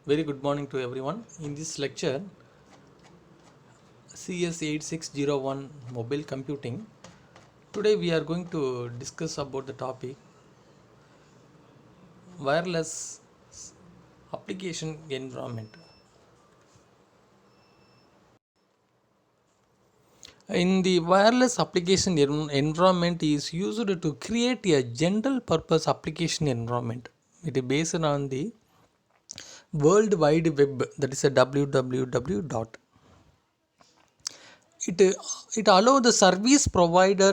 Very good morning to everyone. In this lecture, CS8601 mobile computing. Today we are going to discuss about the topic wireless application environment. In the wireless application environment is used to create a general purpose application environment. It is based on the World Wide Web, that is a www dot. it it allow the service provider,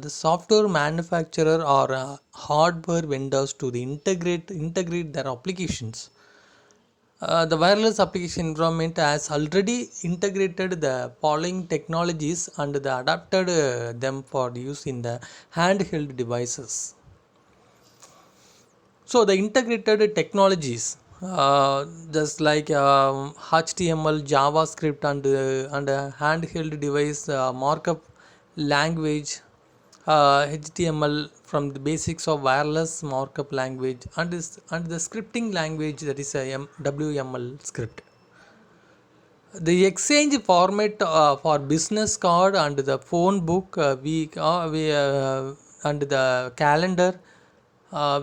the software manufacturer or hardware vendors to integrate their applications. The wireless application environment has already integrated the following technologies and the adapted them for use in the handheld devices. So the integrated technologies, just like HTML, JavaScript, and handheld device markup language, HTML from the basics of wireless markup language, and the scripting language, that is a WML script. The exchange format for business card and the phone book, and the calendar, uh,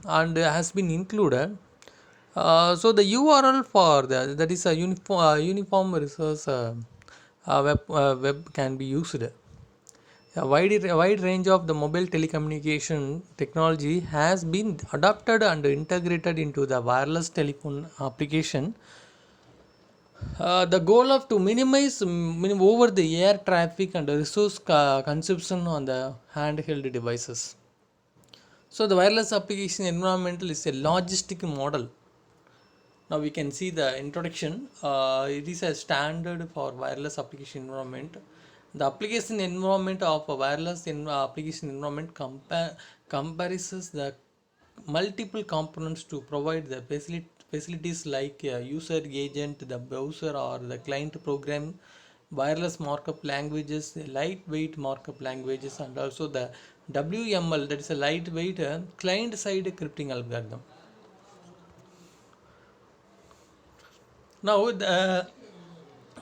and has been included. So the URL for that is a uniform resource web can be used. A wide range of the mobile telecommunication technology has been adopted and integrated into the wireless telephone application. The goal of to minimize over the air traffic and resource consumption on the handheld devices. So the wireless application environmental is a logistic model. Now we can see the introduction. It is a standard for wireless application environment. The application environment of a wireless application environment compares the multiple components to provide the facilities like user agent, the browser or the client program, wireless markup languages, lightweight markup languages, and also the WML, that is a lightweight client side scripting algorithm. Now, the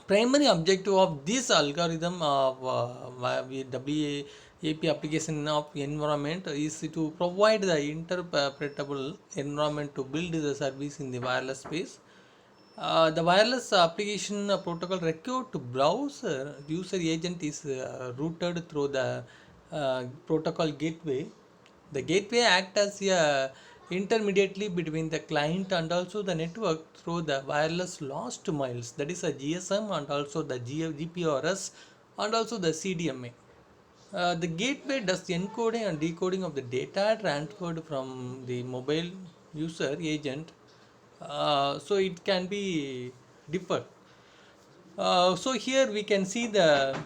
primary objective of this algorithm of WAP application of environment is to provide the interpretable environment to build the service in the wireless space. The wireless application protocol required to browse user agent is routed through the protocol gateway. The gateway acts as a intermediately between the client and also the network through the wireless last miles, that is a GSM and also the GPRS and also the CDMA. The gateway does the encoding and decoding of the data transferred from the mobile user agent, so it can be differed. So here we can see the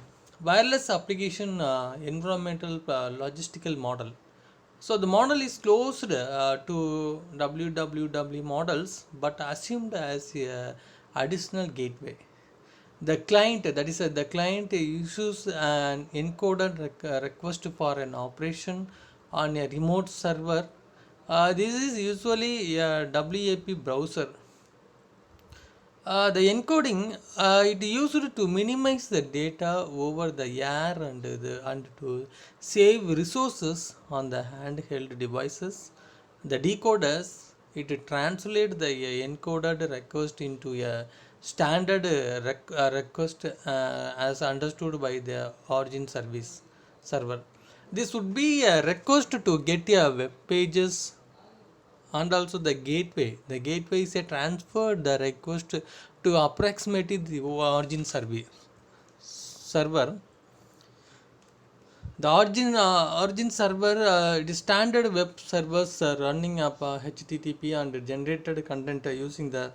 wireless application environmental logistical model. So the model is closed to www models but assumed as a additional gateway. The client, that is the client issues an encoded request for an operation on a remote server. This is usually a WAP browser. The encoding, it used to minimize the data over the air and to save resources on the handheld devices. The decoders, it translate the encoded request into a standard request as understood by the origin service server. This would be a request to get a web pages, and also the gateway is a transfer the request to approximate the origin service server. The origin server, it is standard web servers running up HTTP and generated content using the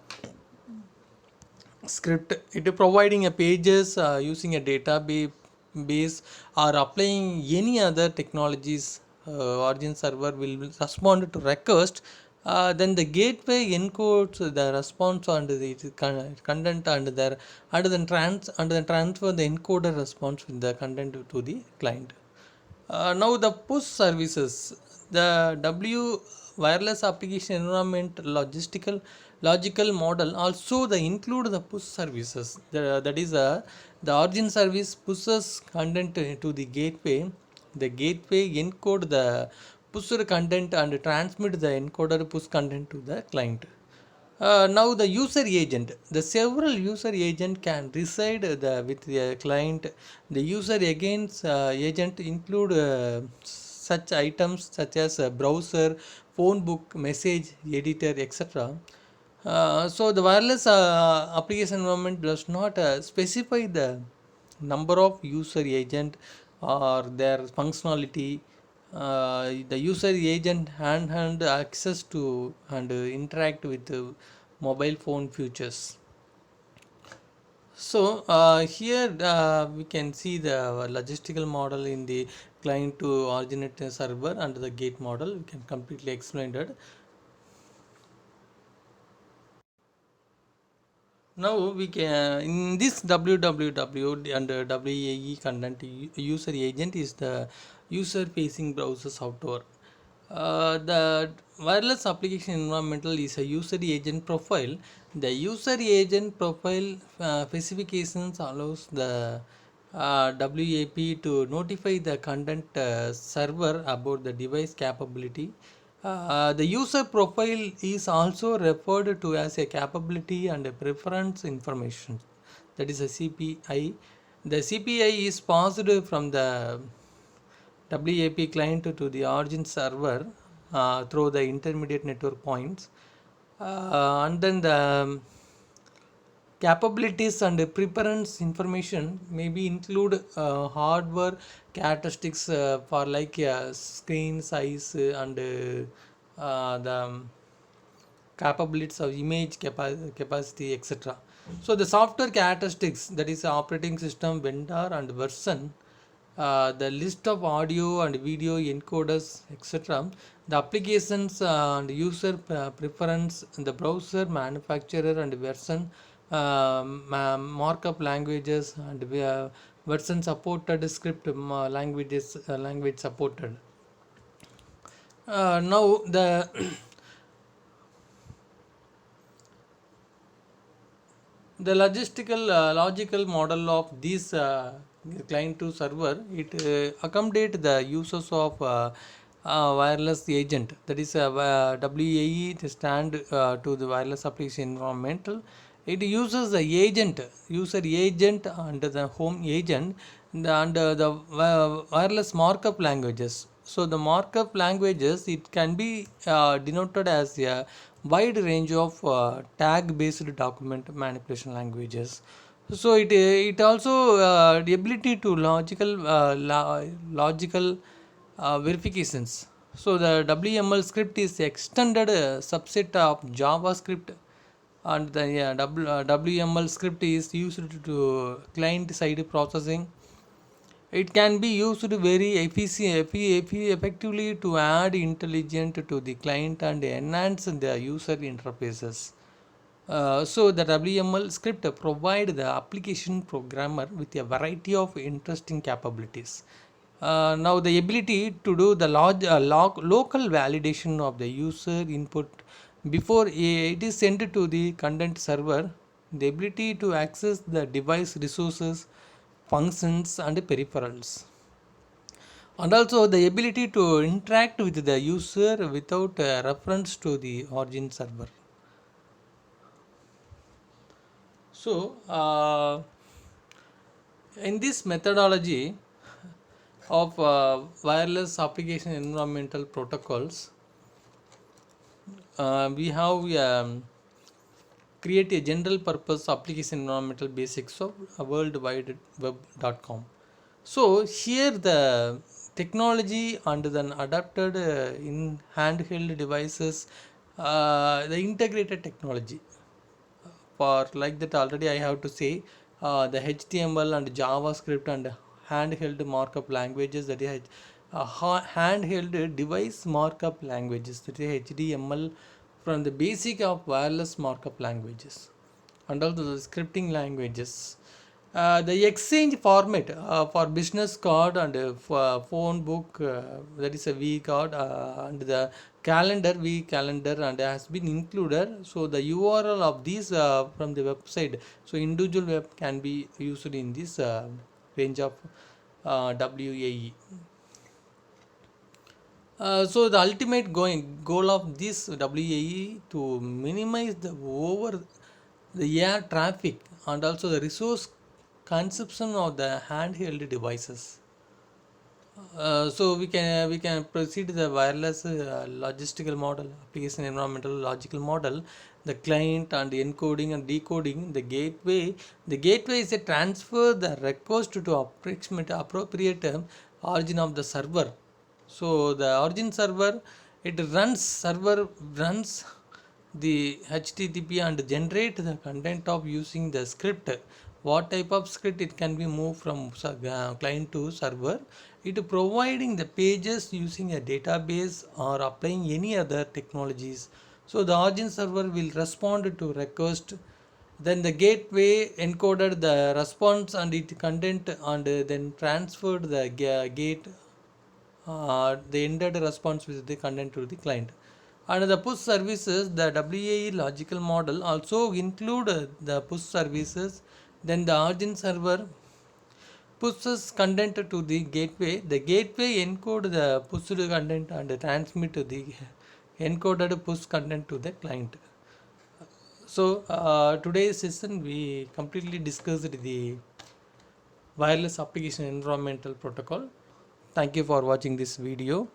script. It is providing a pages using a database or applying any other technologies. Origin server will respond to request. Then the gateway encodes the response and the content and then transfer the encoder response with the content to the client. Now the push services, the wireless application environment logical model also the include the push services. That is the origin service pushes content to the gateway. The gateway encode the pushed content and transmit the encoder push content to the client. Now the user agent, the several user agent can reside with the client. The user against agent include such items such as browser, phone book, message editor, etc. So the wireless application environment does not specify the number of user agent or their functionality. The user agent hand access to and interact with mobile phone features. So here we can see the logistical model in the client to originate server and the gate model. We can completely explain that. Now we can in this www and WAE content user agent is the user facing browser software. The wireless application environmental is a user agent profile. The user agent profile specifications allows the WAP to notify the content server about the device capability. The user profile is also referred to as a capability and a preference information, that is a CPI. The CPI is passed from the WAP client to the origin server through the intermediate network points. And then the capabilities and preference information maybe include hardware characteristics for like screen size and the capabilities of image capacity, etc. So the software characteristics, that is operating system, vendor and version, the list of audio and video encoders, etc. The applications and user preference, the browser manufacturer and version, markup languages and version supported script language supported. Now the the logical model of this client to server, it accommodate the uses of wireless agent, that is WAE to stand to the wireless application environmental. It uses the agent user agent and the home agent and the wireless markup languages. So the markup languages, it can be denoted as a wide range of tag based document manipulation languages. So it also the ability to logical verifications. So the WML script is extended subset of JavaScript, and the WML script is used to client side processing. It can be used very effectively to add intelligence to the client and enhance the user interfaces. So the WML script provide the application programmer with a variety of interesting capabilities. Now the ability to do the local validation of the user input before it is sent to the content server, the ability to access the device resources, functions and peripherals, and also the ability to interact with the user without reference to the origin server. So in this methodology of wireless application environmental protocols, we have create a general purpose application environmental basics of worldwideweb.com. So here the technology and then adapted in handheld devices, the integrated technology for like that already I have to say the HTML and JavaScript and handheld markup languages, that is handheld device markup languages, that is HDML, from the basic of wireless markup languages and also the scripting languages. The exchange format for business card and phone book, that is a V card, and the calendar V calendar, and has been included. So the URL of these from the website, so individual web can be used in this range of WAE. So the ultimate goal of this WAE to minimize the over the air traffic and also the resource consumption of the handheld devices. So we can proceed the wireless logistical model, application environmental logical model, the client and encoding and decoding the gateway. The gateway is a transfer the request to appropriate origin of the server. So the origin server, server runs the HTTP and generate the content of using the script. What type of script? It can be moved from client to server. It providing the pages using a database or applying any other technologies. So the origin server will respond to request, then the gateway encoded the response and its content, and then transferred the gate the ended response with the content to the client. And the push services, the WAE logical model also include the push services. Then the origin server pushes content to the gateway. The gateway encode the pushed content and transmit the encoded push content to the client. So today's session we completely discussed the wireless application environmental protocol. Thank you for watching this video.